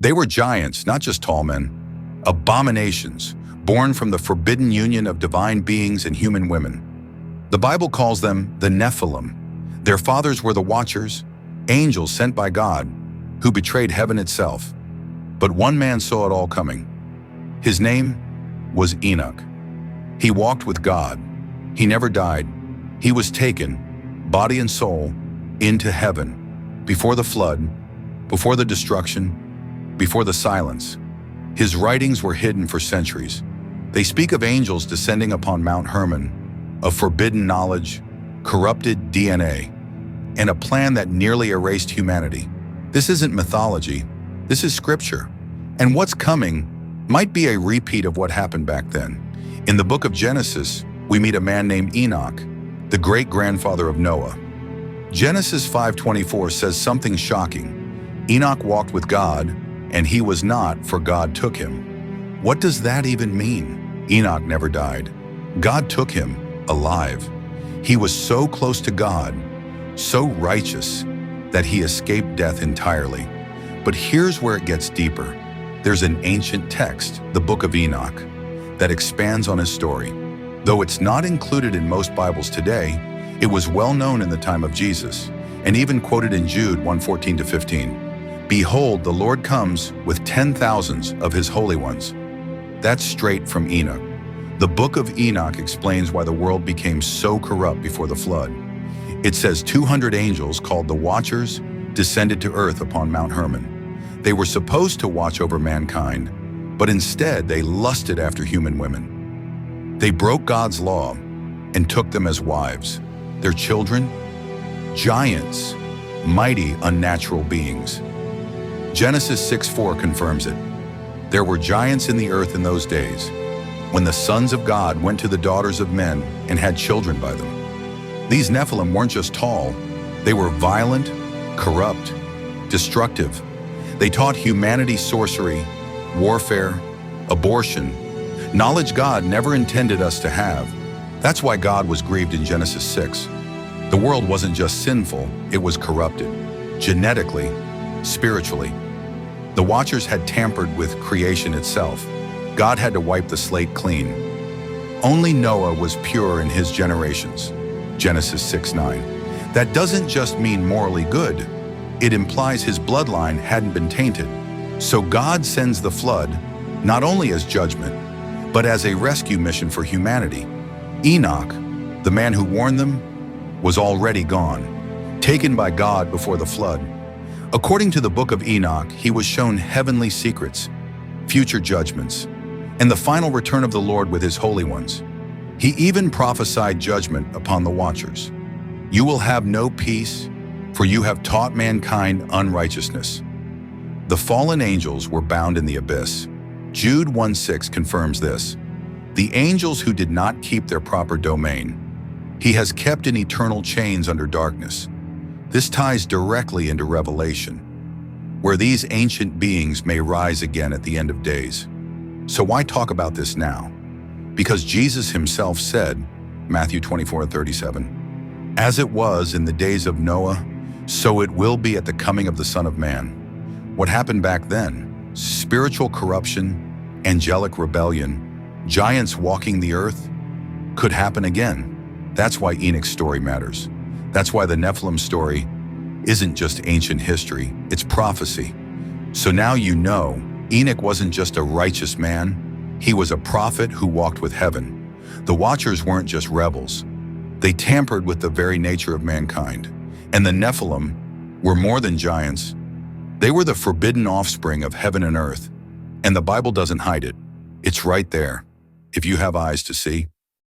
They were giants, not just tall men, abominations, born from the forbidden union of divine beings and human women. The Bible calls them the Nephilim. Their fathers were the Watchers, angels sent by God, who betrayed heaven itself. But one man saw it all coming. His name was Enoch. He walked with God. He never died. He was taken, body and soul, into heaven, before the flood, before the destruction, before the silence. His writings were hidden for centuries. They speak of angels descending upon Mount Hermon, of forbidden knowledge, corrupted DNA, and a plan that nearly erased humanity. This isn't mythology, this is scripture. And what's coming might be a repeat of what happened back then. In the book of Genesis, we meet a man named Enoch, the great-grandfather of Noah. Genesis 5:24 says something shocking. Enoch walked with God, and he was not, for God took him. What does that even mean? Enoch never died. God took him alive. He was so close to God, so righteous, that he escaped death entirely. But here's where it gets deeper. There's an ancient text, the Book of Enoch, that expands on his story. Though it's not included in most Bibles today, it was well known in the time of Jesus, and even quoted in Jude 1:14-15. Behold, the Lord comes with 10,000s of his holy ones. That's straight from Enoch. The Book of Enoch explains why the world became so corrupt before the flood. It says 200 angels called the Watchers descended to earth upon Mount Hermon. They were supposed to watch over mankind, but instead they lusted after human women. They broke God's law and took them as wives. Their children, giants, mighty unnatural beings. Genesis 6:4 confirms it. There were giants in the earth in those days, when the sons of God went to the daughters of men and had children by them. These Nephilim weren't just tall, they were violent, corrupt, destructive. They taught humanity sorcery, warfare, abortion, knowledge God never intended us to have. That's why God was grieved in Genesis 6. The world wasn't just sinful, it was corrupted, genetically, spiritually. The Watchers had tampered with creation itself. God had to wipe the slate clean. Only Noah was pure in his generations. Genesis 6:9. That doesn't just mean morally good. It implies his bloodline hadn't been tainted. So God sends the flood, not only as judgment, but as a rescue mission for humanity. Enoch, the man who warned them, was already gone, taken by God before the flood. According to the Book of Enoch, he was shown heavenly secrets, future judgments, and the final return of the Lord with his holy ones. He even prophesied judgment upon the Watchers. You will have no peace, for you have taught mankind unrighteousness. The fallen angels were bound in the abyss. Jude 1:6 confirms this. The angels who did not keep their proper domain, he has kept in eternal chains under darkness. This ties directly into Revelation, where these ancient beings may rise again at the end of days. So why talk about this now? Because Jesus himself said, Matthew 24:37, as it was in the days of Noah, so it will be at the coming of the Son of Man. What happened back then? Spiritual corruption, angelic rebellion, giants walking the earth, could happen again. That's why Enoch's story matters. That's why the Nephilim story isn't just ancient history, it's prophecy. So now you know, Enoch wasn't just a righteous man, he was a prophet who walked with heaven. The Watchers weren't just rebels. They tampered with the very nature of mankind. And the Nephilim were more than giants. They were the forbidden offspring of heaven and earth. And the Bible doesn't hide it. It's right there, if you have eyes to see.